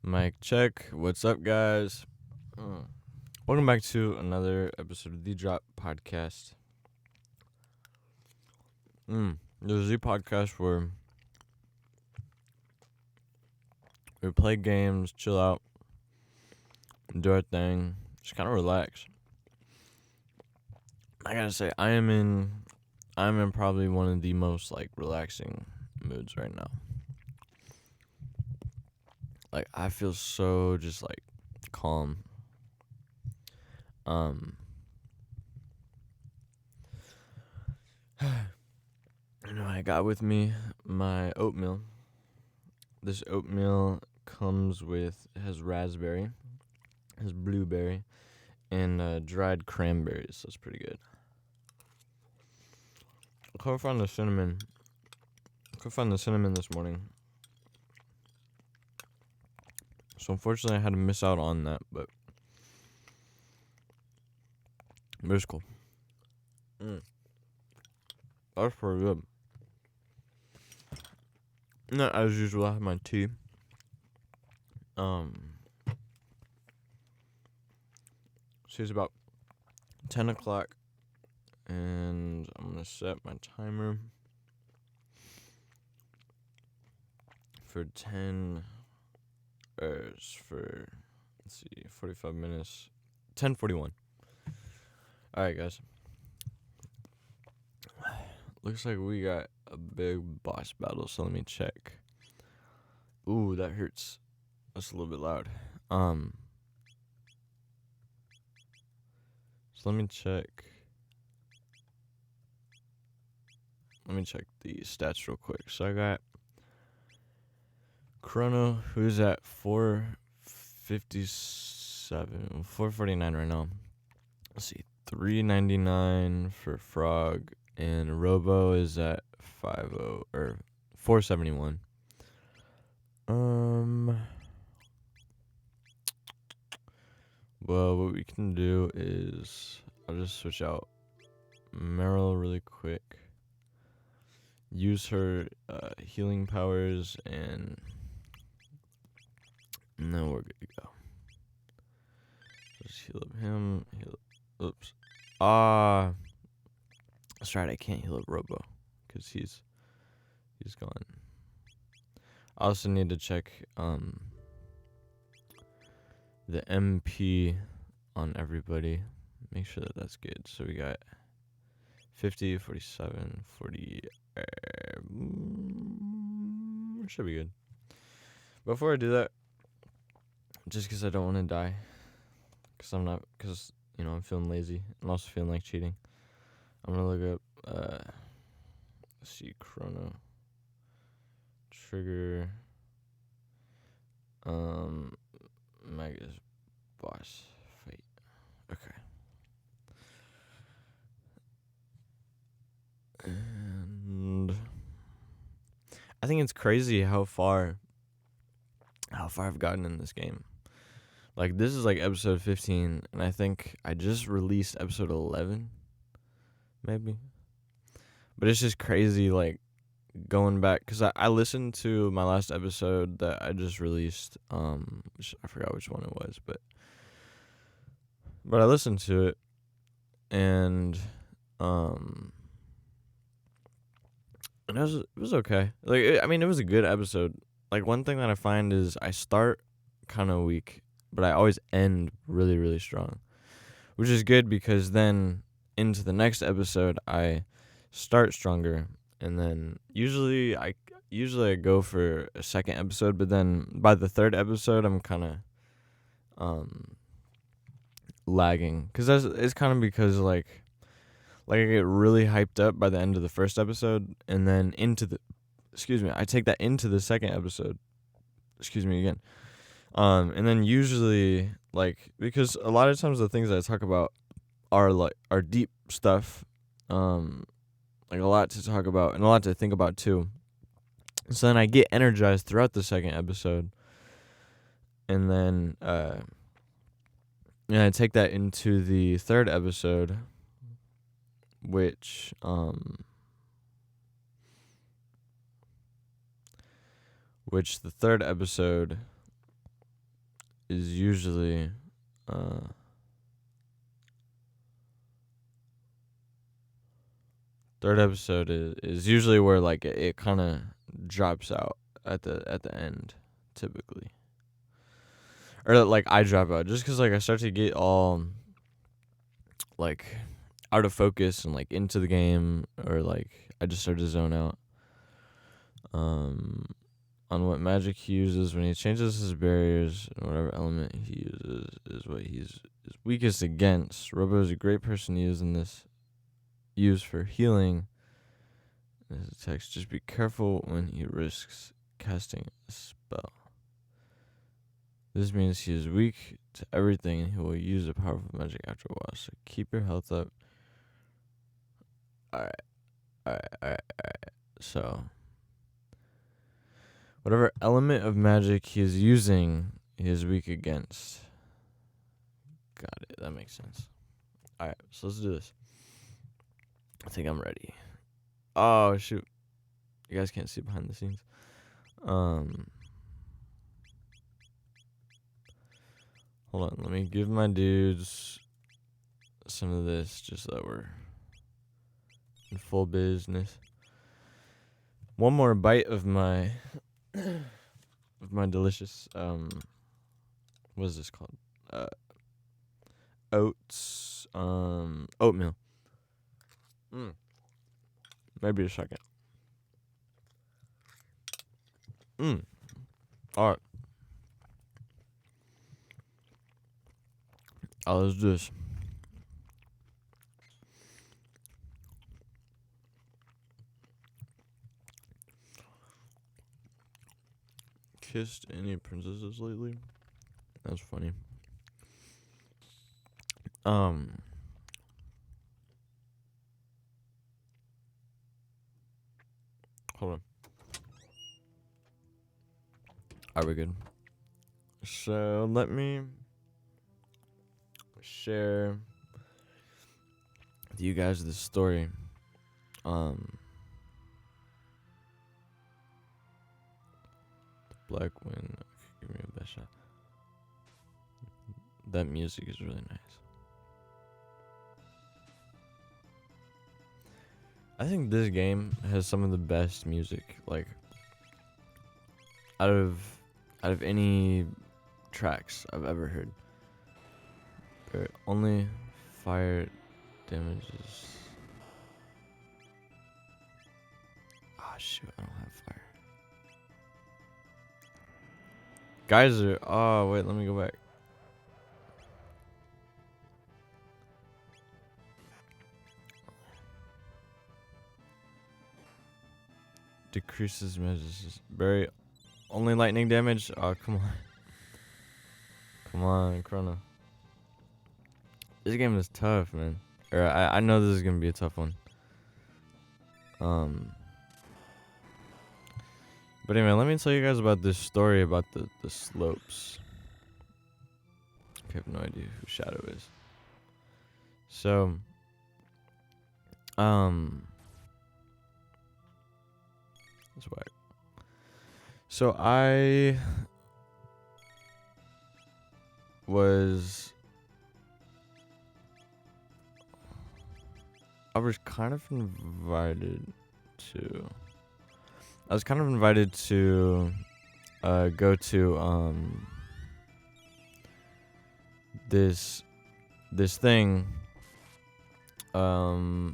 Mic check. What's up, guys? Welcome back to another episode of TheDropPodcast. There's a podcast where we play games, chill out, do our thing, just kind of relax. I gotta say, I'm in probably one of the most relaxing moods right now. I feel so just calm. I got with me my oatmeal. This oatmeal has raspberry, has blueberry, and dried cranberries. That's pretty good. I couldn't find the cinnamon. This morning. So unfortunately I had to miss out on that, but it was cool. That was pretty good. Not as usual, I have my tea. So it's about 10 o'clock, and I'm going to set my timer for 45 minutes, 10:41. Alright, guys. Looks like we got a big boss battle, so let me check. Ooh, that hurts. That's a little bit loud. So let me check the stats real quick. So I got Chrono, who's at 449 right now. Let's see, 399 for Frog, and Robo is at 471. Well, what we can do is I'll just switch out Meryl really quick. Use her healing powers, and then we're good to go. Just heal up him. Oops. That's right. I can't heal up Robo because he's gone. I also need to check the MP on everybody. Make sure that that's good. So we got 50, 47, 40. Should be good. Before I do that, just because I don't want to die, because I'm feeling lazy and also feeling like cheating, I'm going to look up, let's see, Chrono Trigger, Mega's boss fight. Okay. And I think it's crazy how far I've gotten in this game. This is episode 15, and I think I just released episode 11, maybe. But it's just crazy, going back, because I listened to my last episode that I just released, which I forgot which one it was, but I listened to it, and it was okay. It was a good episode. One thing that I find is I start kind of weak, but I always end really, really strong, which is good because then into the next episode I start stronger, and then usually I go for a second episode, but then by the third episode I'm kind of lagging, because it's kind of because I get really hyped up by the end of the first episode, and then I take that into the second episode. Excuse me again. And then usually, because a lot of times the things that I talk about are deep stuff, a lot to talk about and a lot to think about too. So then I get energized throughout the second episode, and then I take that into the third episode, which the third episode is usually third episode is usually where like it kind of drops out at the end, typically. Or like I drop out just because like I start to get all like out of focus and like into the game, or like I just start to zone out on what magic he uses. When he changes his barriers, and whatever element he uses is what he's is weakest against. Robo is a great person to use for healing his attacks. Just be careful when he risks casting a spell. This means he is weak to everything and he will use a powerful magic after a while. So keep your health up. Alright. So, whatever element of magic he is using, he is weak against. Got it. That makes sense. Alright, so let's do this. I think I'm ready. Oh, shoot. You guys can't see behind the scenes. Hold on. Let me give my dudes some of this just so that we're in full business. One more bite of my delicious what is this called? Oatmeal. Maybe a second. Alright. Let's do this. Kissed any princesses lately? That's funny. Hold on. Are we good? So let me share with you guys this story. Black Wind. Give me a best shot. That music is really nice. I think this game has some of the best music, like out of any tracks I've ever heard. But only fire damages. Ah, shoot, I don't have fire. Geyser. Oh, wait, let me go back. Decreases measures. Very only lightning damage. Oh, come on. Come on, Chrono. This game is tough, man. Or I know this is gonna be a tough one. But anyway, let me tell you guys about this story about the slopes. I have no idea who Shadow is. So, that's whack. So I was kind of invited to. Go to this thing. Only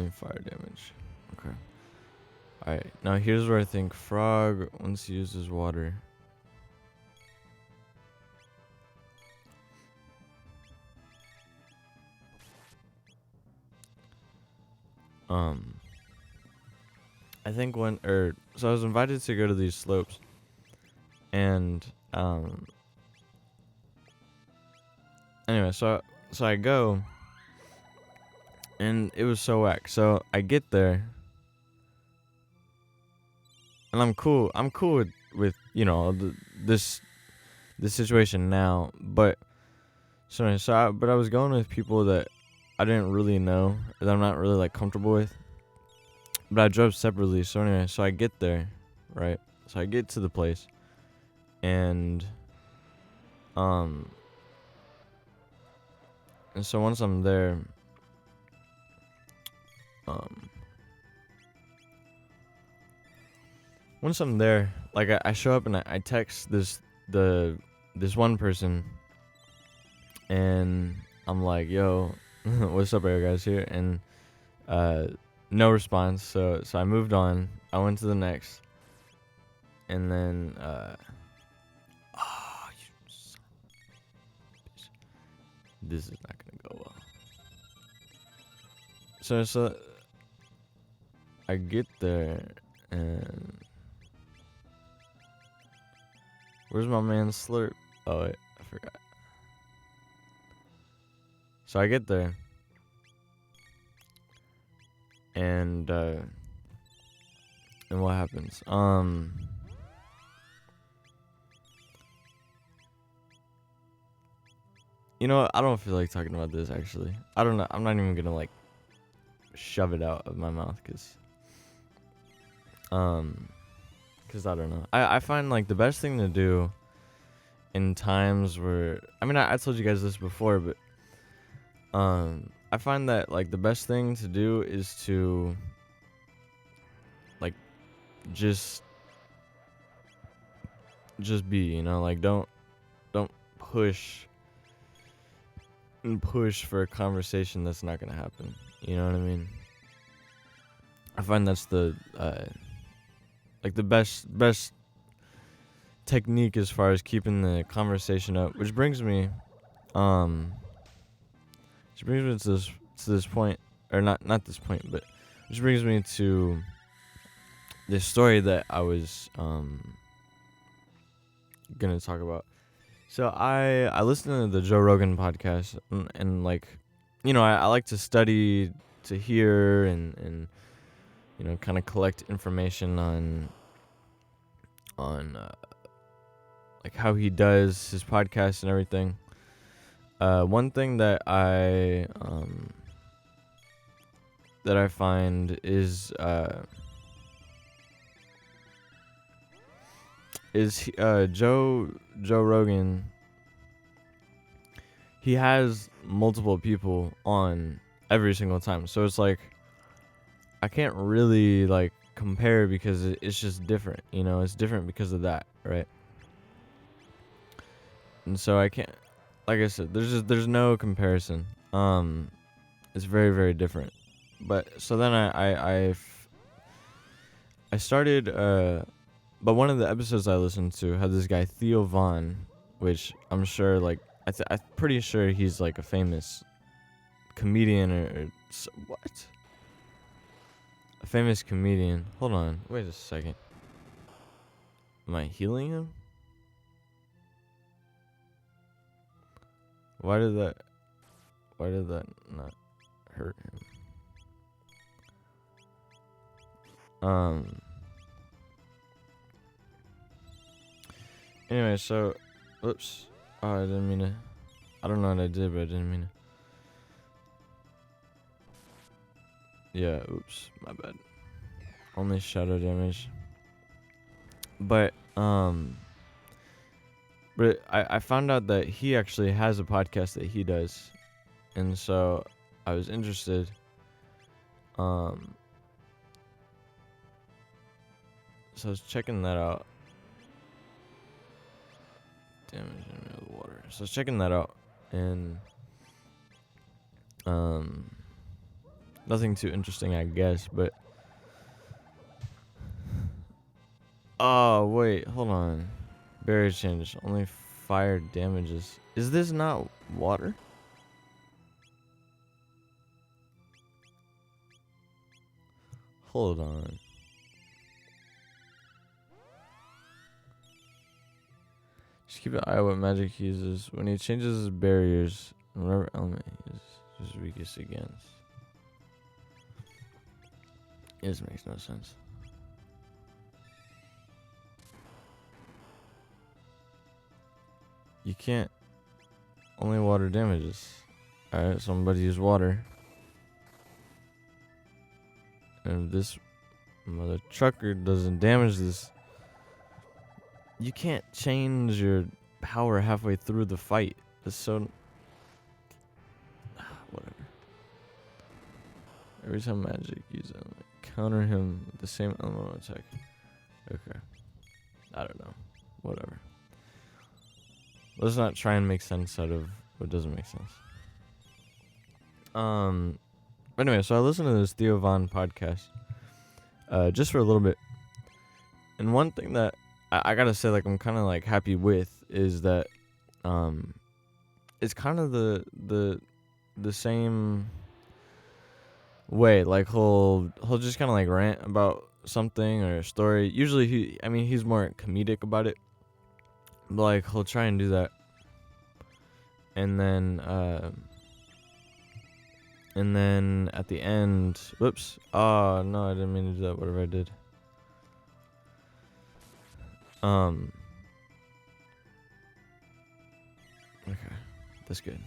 fire damage. Okay. Alright, now here's where I think Frog, once he uses water. I think so I was invited to go to these slopes. And, anyway, so I go. And it was so whack. So I get there. And I'm cool with you know, this situation now. But, but I was going with people that I didn't really know. That I'm not really, like, comfortable with. But I drove separately. So anyway, so I get there, right? So I get to the place. And so once I'm there, like I show up and I text this one person, and I'm like, yo, what's up, guys here? And no response. So I moved on. I went to the next, and then this is not gonna go well. So I get there, and where's my man Slurp? Oh wait, I forgot. So I get there, and what happens? You know what? I don't feel like talking about this, actually. I don't know. I'm not even gonna like shove it out of my mouth, cause I don't know. I find like the best thing to do in times where, I mean, I told you guys this before, but I find that like the best thing to do is to like just be, you know, like don't push for a conversation that's not gonna happen. You know what I mean? I find that's the like the best technique as far as keeping the conversation up. Which brings me to this point, or not this point, but which brings me to this story that I was gonna talk about. So I listen to the Joe Rogan podcast, and like, you know, I like to study, to hear, and you know, kind of collect information on like how he does his podcast and everything. One thing that I find is Joe Rogan. He has multiple people on every single time, so it's like I can't really like compare because it's just different. You know, it's different because of that, right? And so I can't, like I said, there's no comparison. It's very, very different. But so then I started but one of the episodes I listened to had this guy Theo Von, which I'm sure like I'm pretty sure he's like a famous comedian or what? A famous comedian. Hold on, wait a second. Am I healing him? Why did that not hurt him? Anyway, so, oops. Oh, I didn't mean to. I don't know what I did, but I didn't mean to. Yeah, oops, my bad. Only shadow damage. But I found out that he actually has a podcast that he does, and so I was interested. So I was checking that out. Damage in the water. So I was checking that out, and nothing too interesting, I guess, but oh wait, hold on. Barrier change, only fire damages. Is this not water? Hold on. Just keep an eye on what magic he uses. When he changes his barriers, whatever element he is weakest against. This makes no sense. You can't. Only water damages. Alright, somebody use water. And if this mother trucker doesn't damage this, you can't change your power halfway through the fight. It's so whatever. Every time magic uses counter him with the same elemental attack. Okay. I don't know. Whatever. Let's not try and make sense out of what doesn't make sense. But anyway, so I listened to this Theo Von podcast just for a little bit. And one thing that I gotta say, like, I'm kind of like happy with is that it's kind of the same way. Like he'll just kind of like rant about something or a story. Usually he's more comedic about it. But like he'll try and do that. And then at the end, whoops. Oh no, I didn't mean to do that. Whatever I did. Okay, that's good.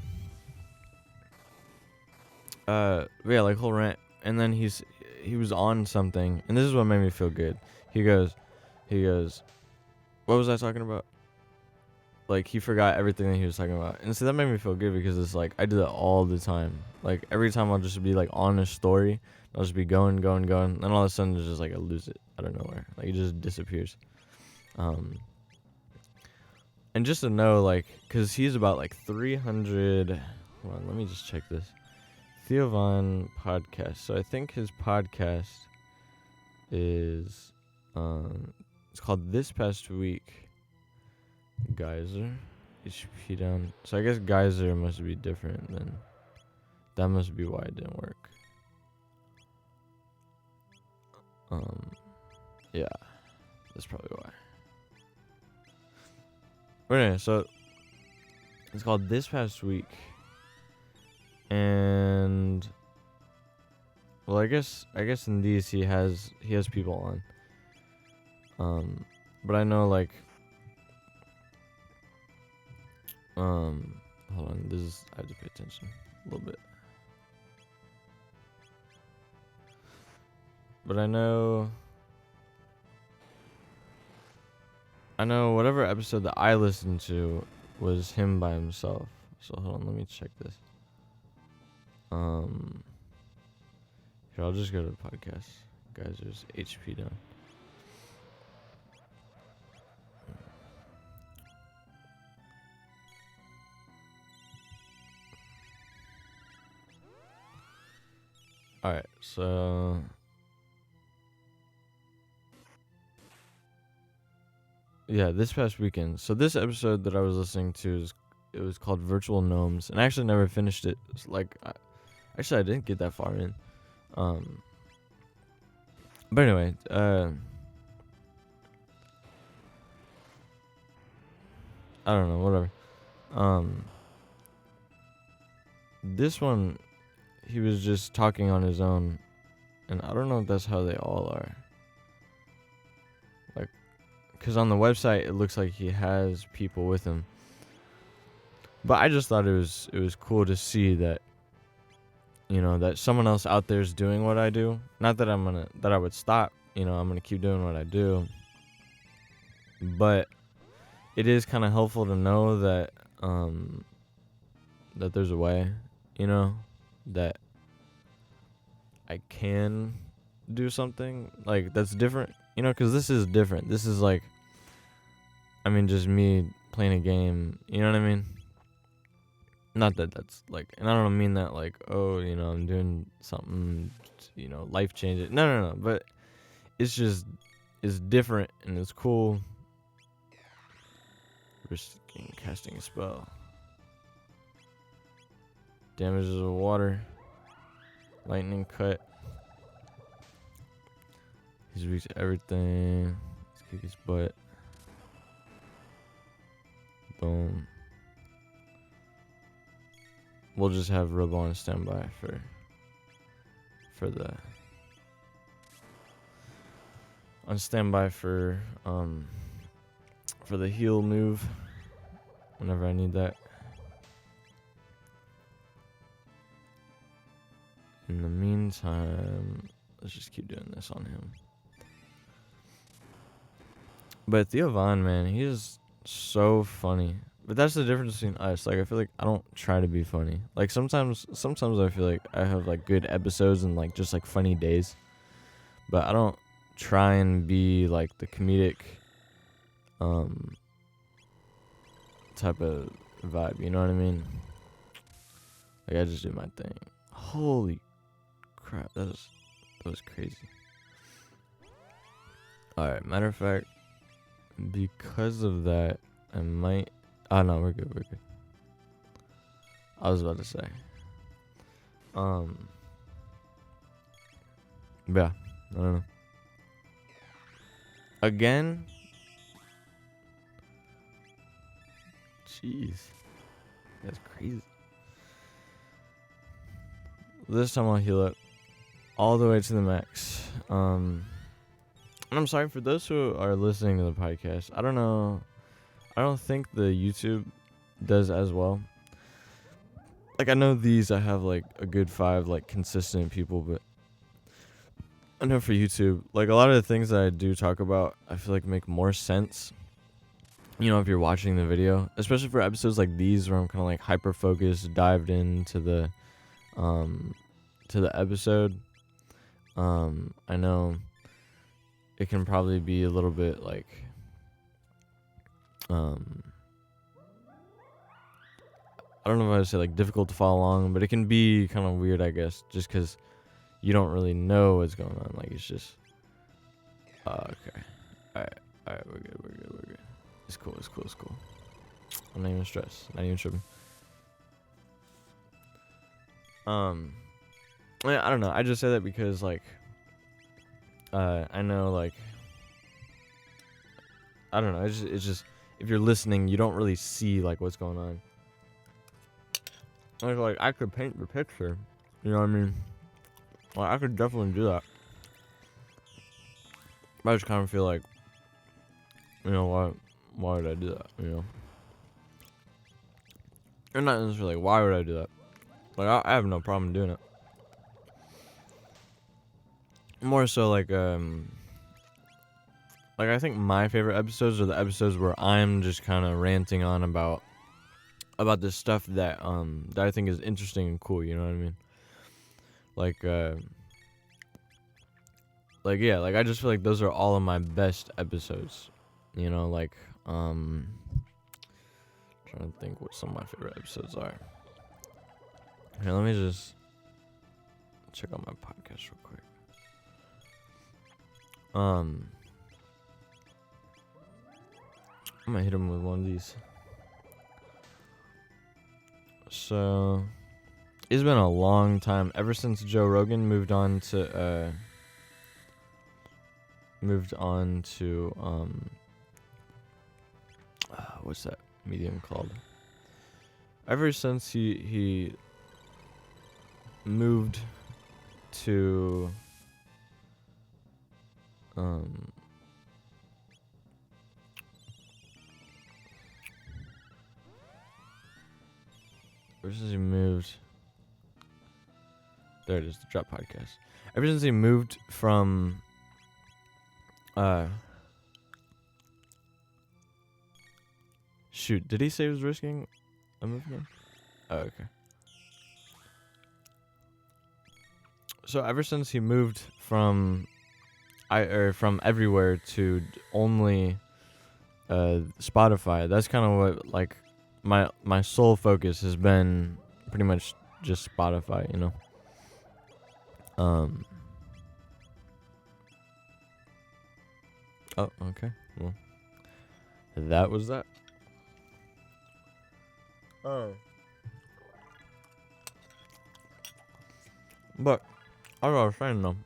But yeah, like whole rant, and then he was on something, and this is what made me feel good. He goes, what was I talking about? Like he forgot everything that he was talking about, and so that made me feel good because it's like I do that all the time. Like every time I'll just be like on a story, I'll just be going, and all of a sudden it's just like I lose it out of nowhere. Like it just disappears. And just to know, like, because he's about like 300. Hold on, let me just check this. Theo Von podcast. So I think his podcast is it's called This Past Week Geyser. HP down. So I guess Geyser must be different than that. Must be why it didn't work. Yeah, that's probably why. But anyway, so it's called This Past Week. And well, I guess in these he has people on. But I know like hold on, I have to pay attention a little bit. But I know whatever episode that I listened to was him by himself. So hold on, let me check this. Here, I'll just go to the podcast. Guys, there's HP down. Alright, so yeah, this past weekend. So this episode that I was listening to it was called Virtual Gnomes, and I actually never finished it. Like, I didn't get that far in. But anyway, I don't know, whatever. This one, he was just talking on his own, and I don't know if that's how they all are. Like, because on the website it looks like he has people with him. But I just thought it was cool to see that, you know, that someone else out there is doing what I do. Not that I would stop. You know, I'm gonna keep doing what I do. But it is kind of helpful to know that that there's a way, you know, that I can do something like that's different, you know, because this is different. This is like, I mean, just me playing a game, you know what I mean? Not that that's like, and I don't mean that like, oh, you know, I'm doing something, you know, life changing. No, but it's different and it's cool. Risking casting a spell. Damages of water. Lightning cut. He's weak to everything. Let's kick his butt. Boom. We'll just have Robo on standby for the heal move whenever I need that. In the meantime, let's just keep doing this on him. But Theo Von, man, he is so funny. But that's the difference between us. Like, I feel like I don't try to be funny. Like, sometimes I feel like I have, like, good episodes and, like, just, like, funny days. But I don't try and be, like, the comedic, type of vibe. You know what I mean? Like, I just do my thing. Holy crap, that was crazy. Alright, matter of fact, because of that, I might... Oh, no, we're good. I was about to say. Yeah, I don't know. Again? Jeez. That's crazy. This time I'll heal it all the way to the max. And I'm sorry for those who are listening to the podcast. I don't know. I don't think the YouTube does as well. Like, I know I have, like, a good 5, like, consistent people, but I know for YouTube, like, a lot of the things that I do talk about, I feel like make more sense, you know, if you're watching the video, especially for episodes like these where I'm kind of, like, hyper-focused, dived into the episode. I know it can probably be a little bit, like, I don't know if I would say, like, difficult to follow along, but it can be kind of weird, I guess, just because you don't really know what's going on. Like, it's just... okay. Alright, we're good. It's cool. I'm not even stressed. Not even tripping. I don't know. I just say that because, like, I know, like... I don't know. It's just... If you're listening, you don't really see, like, what's going on. Like, I could paint the picture. You know what I mean? Well, I could definitely do that. But I just kind of feel like, you know, why would I do that, you know? Or not necessarily, why would I do that? Like, I have no problem doing it. More so, like, I think my favorite episodes are the episodes where I'm just kind of ranting on about this stuff that I think is interesting and cool, you know what I mean? Yeah, like, I just feel like those are all of my best episodes, you know, like, trying to think what some of my favorite episodes are. Here, let me just check out my podcast real quick. I'm gonna hit him with one of these. So, it's been a long time, ever since Joe Rogan moved on to what's that medium called? Ever since he moved to ever since he moved, there it is, the Drop Podcast. Ever since he moved from shoot, did he say he was risking a movement? Oh, okay. So ever since he moved from everywhere to only Spotify, that's kind of what, like, my sole focus has been, pretty much just Spotify, you know. Oh, okay. Well, that was that. Oh. But, as I was saying, though,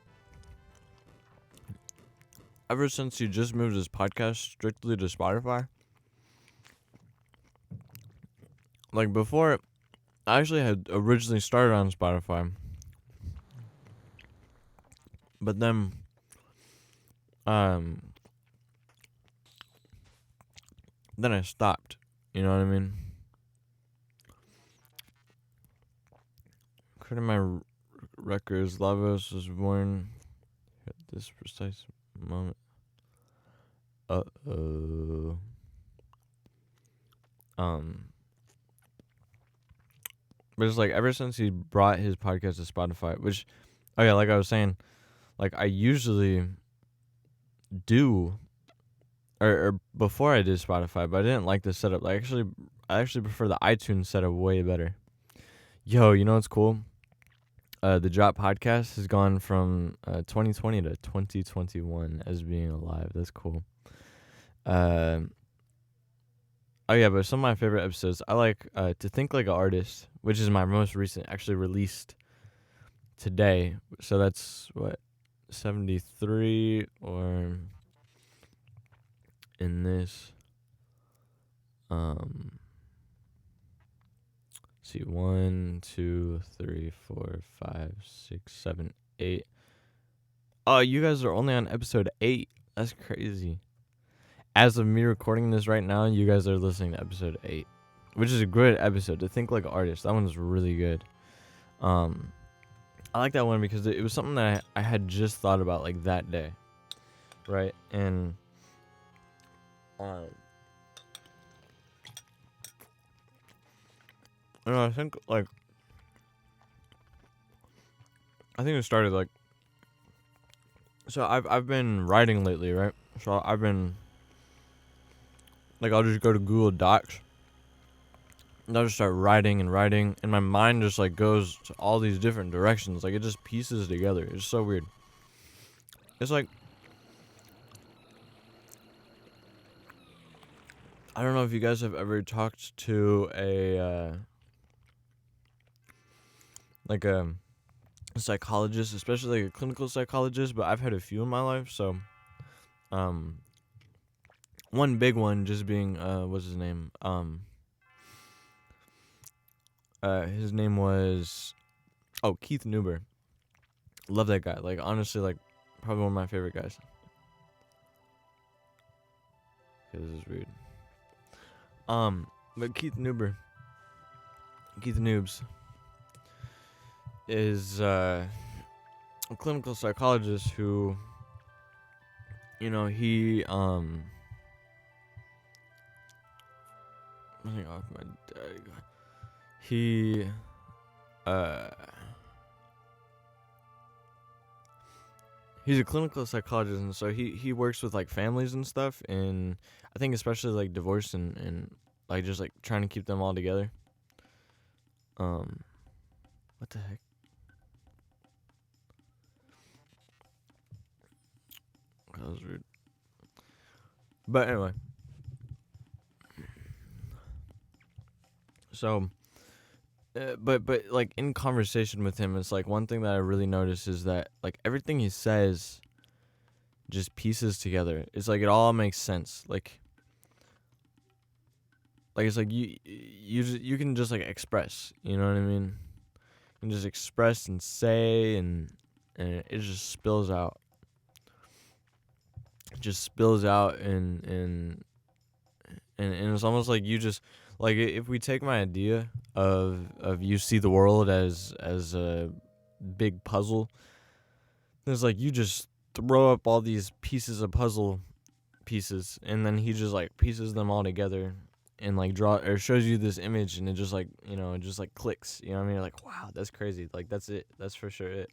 ever since he just moved his podcast strictly to Spotify, like, before, I actually had originally started on Spotify, but then, then I stopped, you know what I mean? According to my records, Lavos was born at this precise moment. Uh-oh. But it's like ever since he brought his podcast to Spotify, which, oh yeah, like I was saying, like I usually do, or before I did Spotify, but I didn't like the setup. I actually prefer the iTunes setup way better. Yo, you know what's cool? The Drop Podcast has gone from 2020 to 2021 as being alive. That's cool. Oh yeah, but some of my favorite episodes, I like To Think Like an Artist, which is my most recent, actually released today. So that's what, 73, or in this, see, 1, 2, 3, 4, 5, 6, 7, 8. Oh, you guys are only on episode 8. That's crazy. As of me recording this right now, you guys are listening to episode 8, which is a good episode. To Think Like an Artist, that one's really good. I like that one because it was something that I had just thought about like that day, right? And I don't know, I think it started like, so I've been writing lately, right? So I've been like, I'll just go to Google Docs and I'll just start writing, and my mind just like goes to all these different directions. Like it just pieces together. It's so weird. It's like, I don't know if you guys have ever talked to a psychologist, especially like a clinical psychologist, but I've had a few in my life. So one big one just being what's his name? His name was Keith Newber. Love that guy. Like honestly, like probably one of my favorite guys. Okay, this is weird. But Keith Noobs is a clinical psychologist who, you know, he I think off my dag. He he's a clinical psychologist, and so he works with like families and stuff, and I think especially like divorce and like just like trying to keep them all together. What the heck? That was rude. But anyway, so but like in conversation with him, it's like one thing that I really noticed is that like everything he says just pieces together. It's like it all makes sense. Like it's like you can just like express, you know what I mean? You can just express and say, and it just spills out. It just spills out, and it's almost like you just like, if we take my idea of you see the world as a big puzzle, it's like you just throw up all these pieces of puzzle pieces, and then he just like pieces them all together and like shows you this image, and it just like, you know, it just like clicks, you know what I mean? You're like, wow, that's crazy. Like that's it. That's for sure it.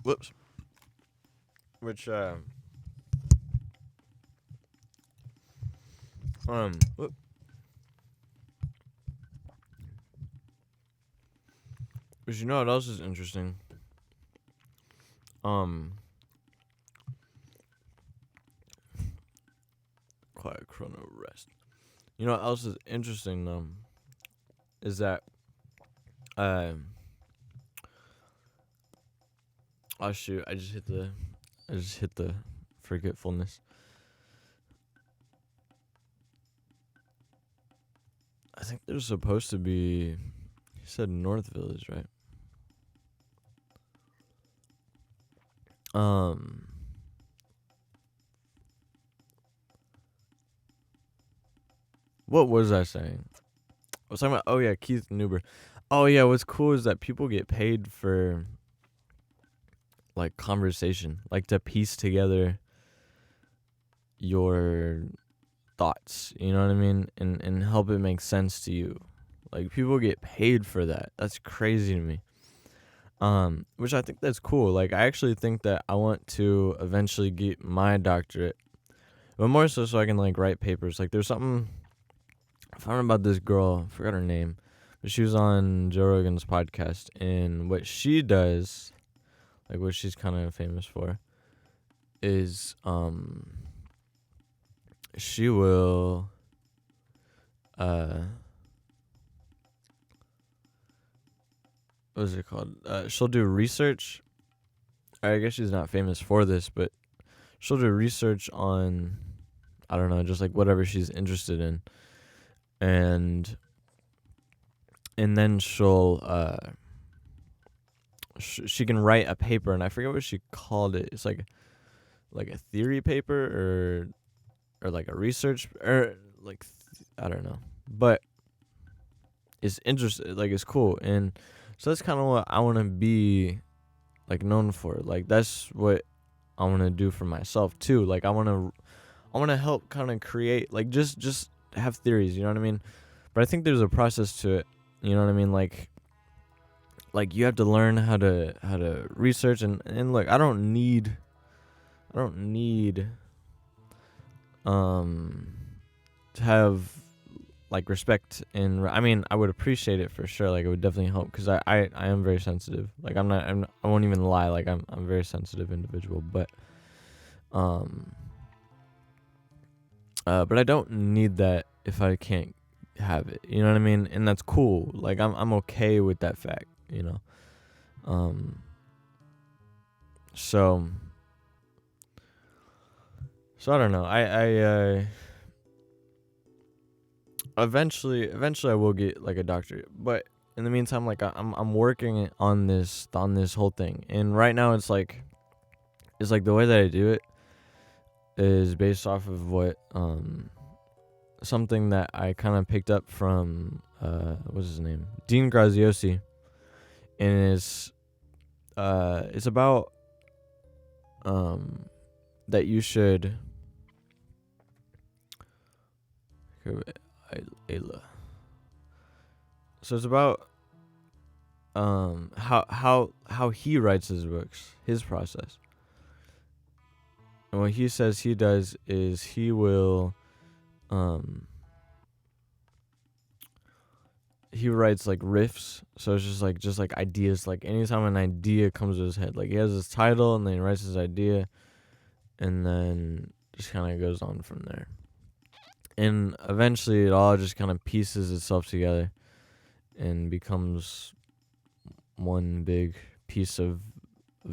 Which you know what else is interesting? Quiet chrono rest. You know what else is interesting though? Is that oh shoot, I just hit the forgetfulness. I think there's supposed to be, he said North Village, right? What was I saying? I was talking about, Keith Newber. Oh yeah, what's cool is that people get paid for like conversation, like to piece together your thoughts, you know what I mean, and help it make sense to you. Like people get paid for that. That's crazy to me. Which I think that's cool. Like I actually think that I want to eventually get my doctorate, but more so I can like write papers. Like there's something I found about this girl, I forgot her name, but she was on Joe Rogan's podcast, and what she does, like what she's kind of famous for, is she will what is it called? She'll do research. I guess she's not famous for this, but she'll do research on, I don't know, just like whatever she's interested in, and then she'll she can write a paper, and I forget what she called it. It's like a theory paper or like a research or like I don't know, but it's interesting. Like it's cool, and so that's kind of what I want to be like known for. Like that's what I want to do for myself too. Like I want to help kind of create like just have theories, you know what I mean? But I think there's a process to it. You know what I mean? Like you have to learn how to research and look, I don't need to have like respect, and I mean I would appreciate it for sure. Like it would definitely help because I am very sensitive. Like I won't even lie, like I'm a very sensitive individual, but I don't need that if I can't have it, you know what I mean? And that's cool. Like I'm okay with that fact, you know. So I don't know. I eventually I will get like a doctorate, but in the meantime, like I'm working on this whole thing, and right now it's like the way that I do it is based off of what something that I kind of picked up from what's his name, Dean Graziosi, and it's about that you should so it's about how he writes his books, his process. And what he says he does is he will he writes like riffs, so it's just like ideas. Like anytime an idea comes to his head, like he has his title and then he writes his idea, and then just kind of goes on from there. And eventually it all just kind of pieces itself together and becomes one big piece of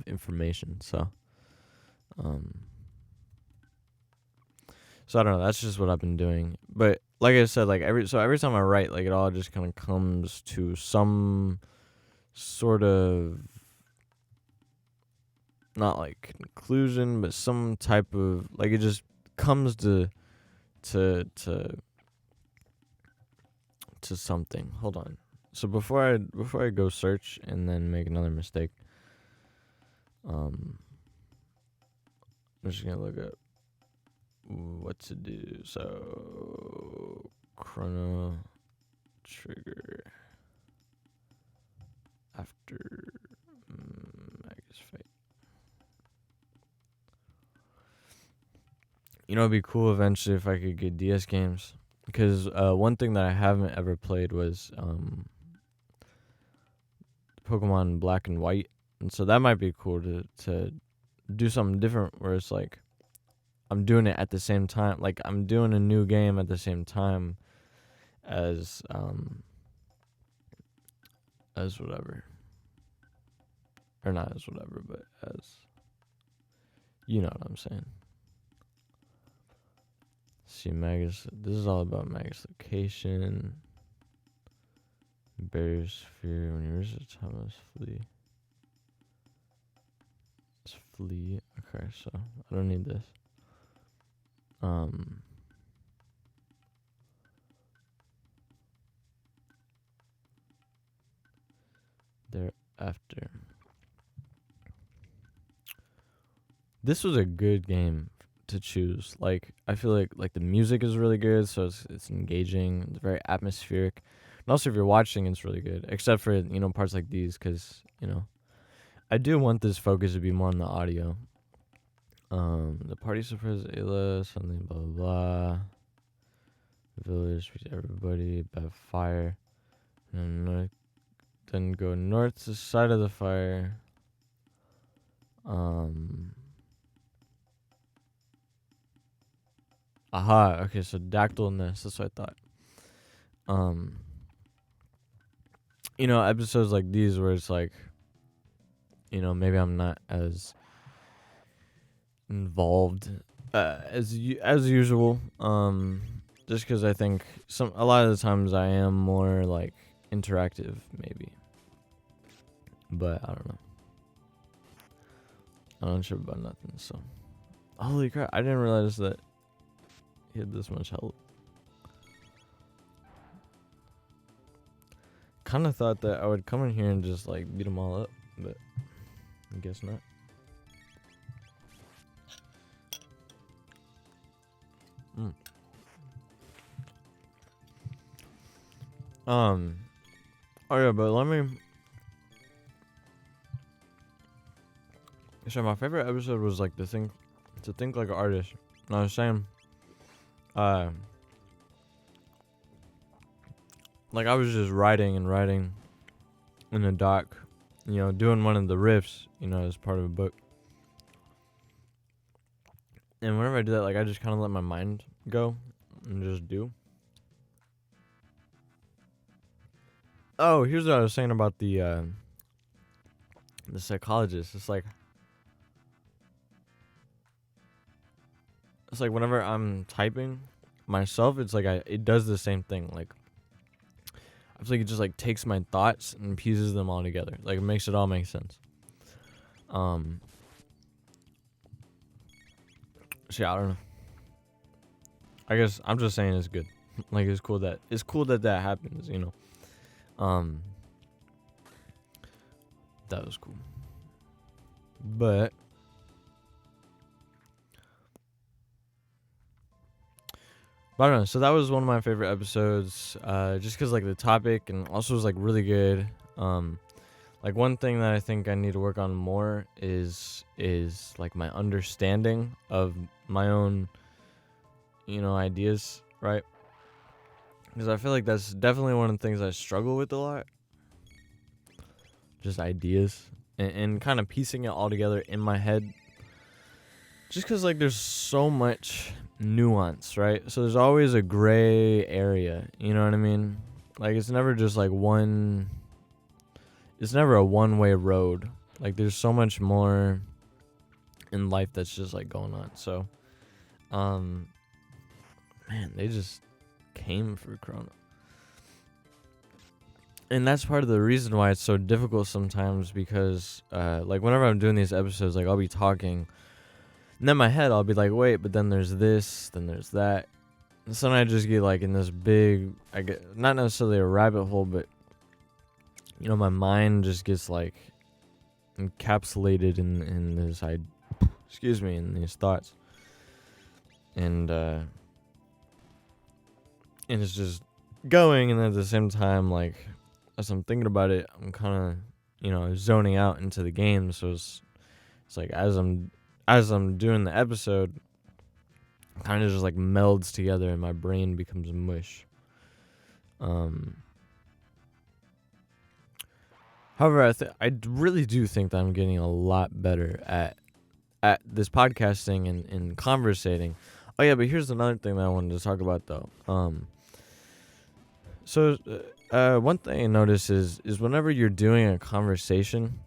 information. So I don't know, that's just what I've been doing. But like I said, like every time I write, like it all just kind of comes to some sort of, not like conclusion, but some type of, like it just comes to something. Hold on. So before I go search and then make another mistake, I'm just gonna look up what to do. So Chrono Trigger after Magus fight. You know, it'd be cool eventually if I could get DS games, because one thing that I haven't ever played was Pokemon Black and White, and so that might be cool to do something different where it's like I'm doing it at the same time, like I'm doing a new game at the same time as whatever, or not as whatever, but as, you know what I'm saying. See, Magus, this is all about Magus location. Barrier sphere, when you reach the top of this flee. It's flee. Okay, so I don't need this. Thereafter. this was a good game to choose. Like, I feel like the music is really good, so it's engaging, it's very atmospheric. And also, if you're watching, it's really good, except for, parts like these, because, I do want this focus to be more on the audio. The party surprised Ayla, something blah blah blah. Village, everybody, by fire. And then go north to the side of the fire. Aha, okay, so dactyl nest, that's what I thought. Episodes like these where it's like, maybe I'm not as involved as usual. Just because I think a lot of the times I am more like interactive, maybe. But I don't know. I'm not sure about nothing. So, holy crap! I didn't realize that he had this much health. Kind of thought that I would come in here and just like beat them all up, but I guess not. Oh yeah, but let me. So my favorite episode was like to think like an artist. And I was saying, like I was just writing in a doc, doing one of the riffs, as part of a book. And whenever I do that, like I just kind of let my mind go and just do. Oh, here's what I was saying about the psychologist. It's like whenever I'm typing myself, it's like it does the same thing. Like I feel like it just like takes my thoughts and pieces them all together. Like it makes it all make sense. So yeah, I don't know. I guess I'm just saying it's good. Like it's cool that happens, That was cool. But I don't know. So that was one of my favorite episodes, just because like the topic and also was like really good. Like one thing that I think I need to work on more is like my understanding of my own, ideas, right? Because I feel like that's definitely one of the things I struggle with a lot. Just ideas and kind of piecing it all together in my head. Just because like there's so much nuance, right? So there's always a gray area, you know what I mean? Like it's never just like it's never a one-way road. Like there's so much more in life that's just like going on. So man, they just came for Chrono. And that's part of the reason why it's so difficult sometimes, because like whenever I'm doing these episodes, like I'll be talking and then in my head I'll be like, wait, but then there's this, then there's that. And sometimes I just get like in this big, I get not necessarily a rabbit hole, but my mind just gets like encapsulated in this in these thoughts. And it's just going, and then at the same time, like as I'm thinking about it, I'm kind of zoning out into the game. So it's like as I'm doing the episode, kind of just like melds together and my brain becomes mush. However, I really do think that I'm getting a lot better at this podcasting and conversating. Oh yeah, but here's another thing that I wanted to talk about though. So one thing I notice is whenever you're doing a conversation,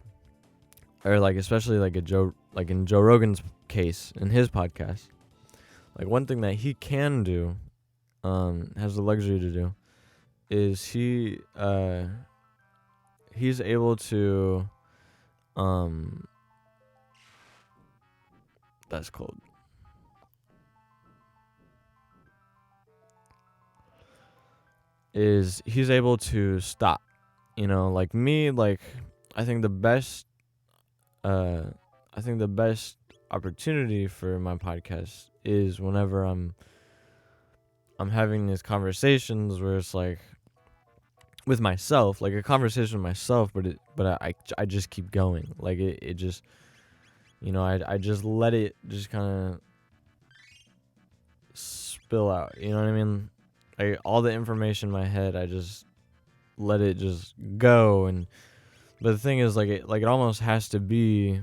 or like especially like in Joe Rogan's case in his podcast, like one thing that he can do, has the luxury to do, is he's able to that's cold. Is he's able to stop. Like me, like I think the best opportunity for my podcast is whenever I'm having these conversations where it's like with myself, like a conversation with myself, but I just keep going. Like it just, I just let it just kind of spill out. You know what I mean? Like all the information in my head, I just let it just go. But the thing is, like it almost has to be,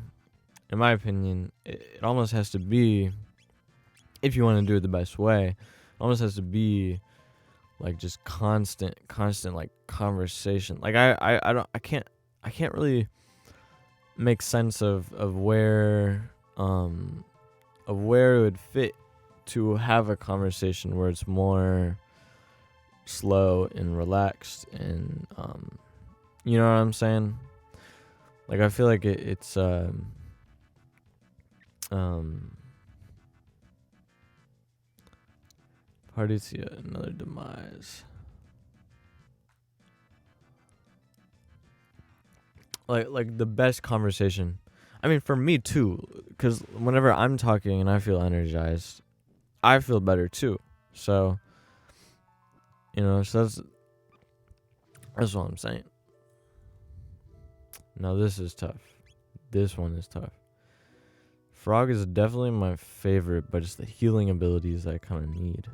in my opinion, it almost has to be, if you want to do it the best way, it almost has to be like just constant like conversation. Like I can't really make sense of where it would fit to have a conversation where it's more slow and relaxed and you know what I'm saying? Like I feel like it's party to another demise. Like the best conversation. I mean, for me too, because whenever I'm talking and I feel energized, I feel better too. So, so that's what I'm saying. Now this is tough. This one is tough. Frog is definitely my favorite, but it's the healing abilities I kind of need.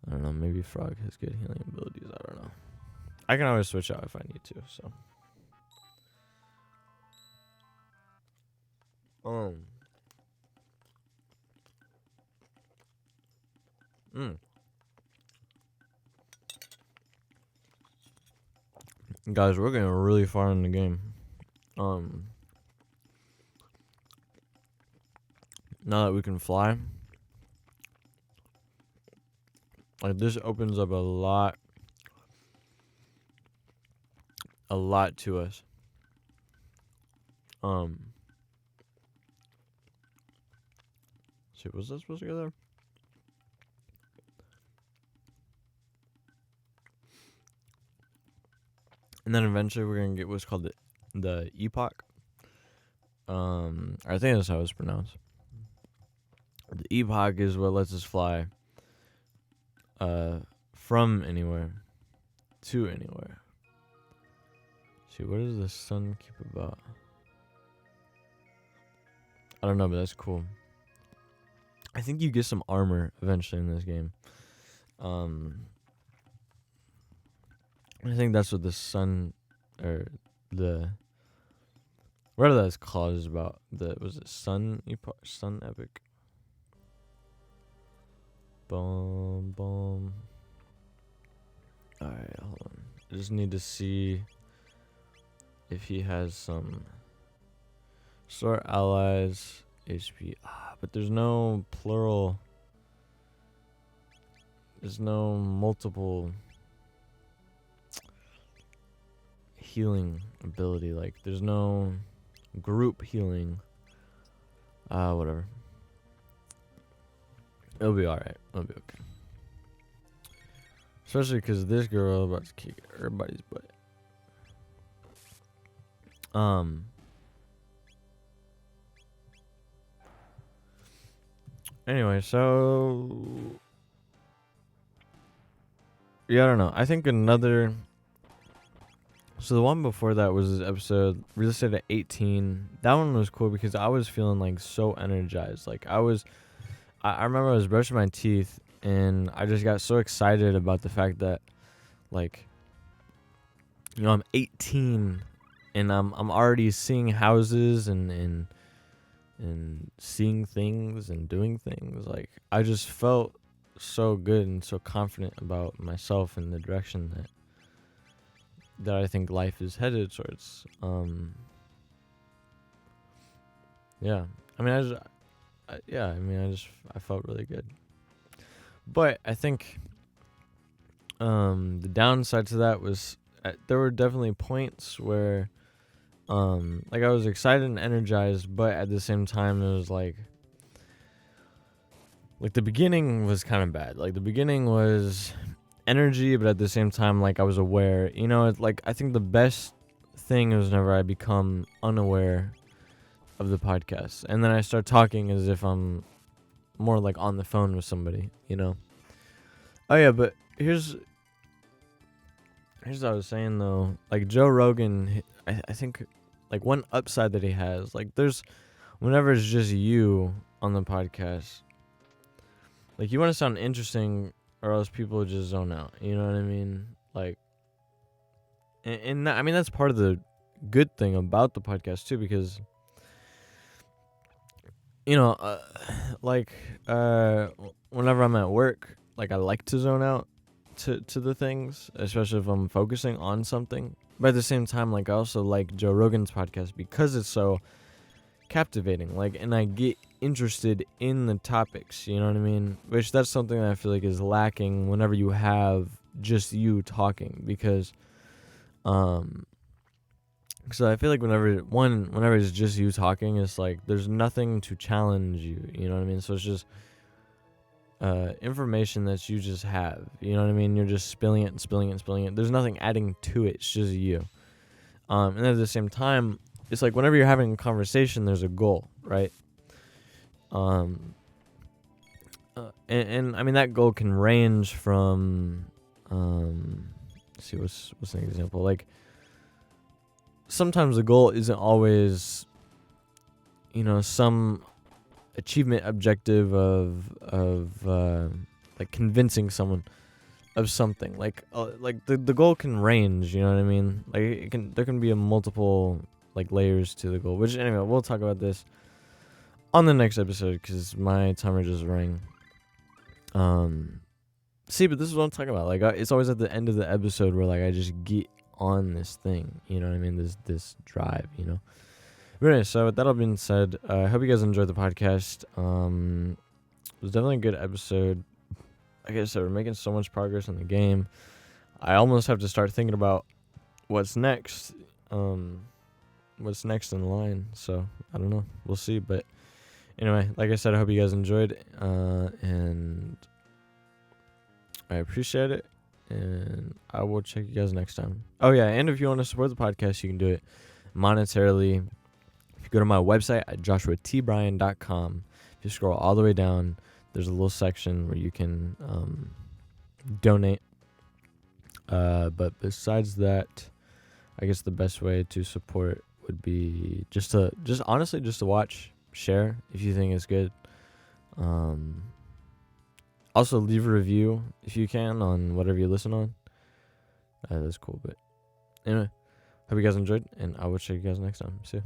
I don't know. Maybe Frog has good healing abilities. I don't know. I can always switch out if I need to. So. Guys, we're getting really far in the game. Now that we can fly, like this opens up a lot to us. Shit, was that supposed to go there? And then eventually we're gonna get what's called the epoch. I think that's how it's pronounced. The epoch is what lets us fly from anywhere to anywhere. See, what does the sun keep about? I don't know, but that's cool. I think you get some armor eventually in this game. I think that's what the sun, or the, whatever that's called, is about. Was it sun epic? Boom, boom. Alright, hold on. I just need to see if he has some sort allies, HP. But there's no plural. There's no multiple healing ability. Like, there's no group healing. Whatever. It'll be alright. It'll be okay. Especially because this girl is about to kick everybody's butt. Anyway, so yeah, I don't know. I think another. So the one before that was this episode Real Estate at 18. That one was cool because I was feeling like so energized. Like I remember I was brushing my teeth and I just got so excited about the fact that, like, I'm 18 and I'm already seeing houses and seeing things and doing things. Like, I just felt so good and so confident about myself and the direction that I think life is headed towards. Yeah. I mean, I felt really good. But I think the downside to that was there were definitely points where like I was excited and energized, but at the same time it was like the beginning was kind of bad. Like the beginning was energy, but at the same time, like I was aware. It's like I think the best thing is whenever I become unaware of the podcast, and then I start talking as if I'm more like on the phone with somebody, you know. Oh yeah, but here's what I was saying though. Like Joe Rogan, I think like one upside that he has, like there's whenever it's just you on the podcast, like you want to sound interesting or else people just zone out. You know what I mean? Like, and I mean that's part of the good thing about the podcast too, because you know, whenever I'm at work, like I like to zone out to the things, especially if I'm focusing on something. But at the same time, like I also like Joe Rogan's podcast because it's so captivating. Like, and I get interested in the topics. You know what I mean? Which that's something that I feel like is lacking whenever you have just you talking, because so I feel like whenever it's just you talking, it's like there's nothing to challenge you. You know what I mean? So it's just information that you just have. You know what I mean? You're just spilling it and spilling it and spilling it. There's nothing adding to it. It's just you. And at the same time, it's like whenever you're having a conversation, there's a goal, right? And I mean that goal can range from let's see what's an example. Like sometimes the goal isn't always, you know, some achievement objective of like convincing someone of something. Like the goal can range, you know what I mean? Like there can be a multiple like layers to the goal. Which anyway, we'll talk about this on the next episode because my timer just rang. See, but this is what I'm talking about. Like it's always at the end of the episode where like I just get on this thing, you know what I mean? This drive, you know. But anyway, so with that all being said, I hope you guys enjoyed the podcast. It was definitely a good episode. Like I said, we're making so much progress in the game. I almost have to start thinking about what's next. What's next in line. So I don't know. We'll see. But anyway, like I said, I hope you guys enjoyed. And I appreciate it. And I will check you guys next time. Oh yeah, and if you want to support the podcast, you can do it monetarily. If you go to my website at joshuatbryan.com, if you scroll all the way down, there's a little section where you can donate. But besides that, I guess the best way to support would be just to watch, share if you think it's good. Also leave a review if you can on whatever you listen on. That's cool. But anyway, hope you guys enjoyed, and I will check you guys next time. See ya.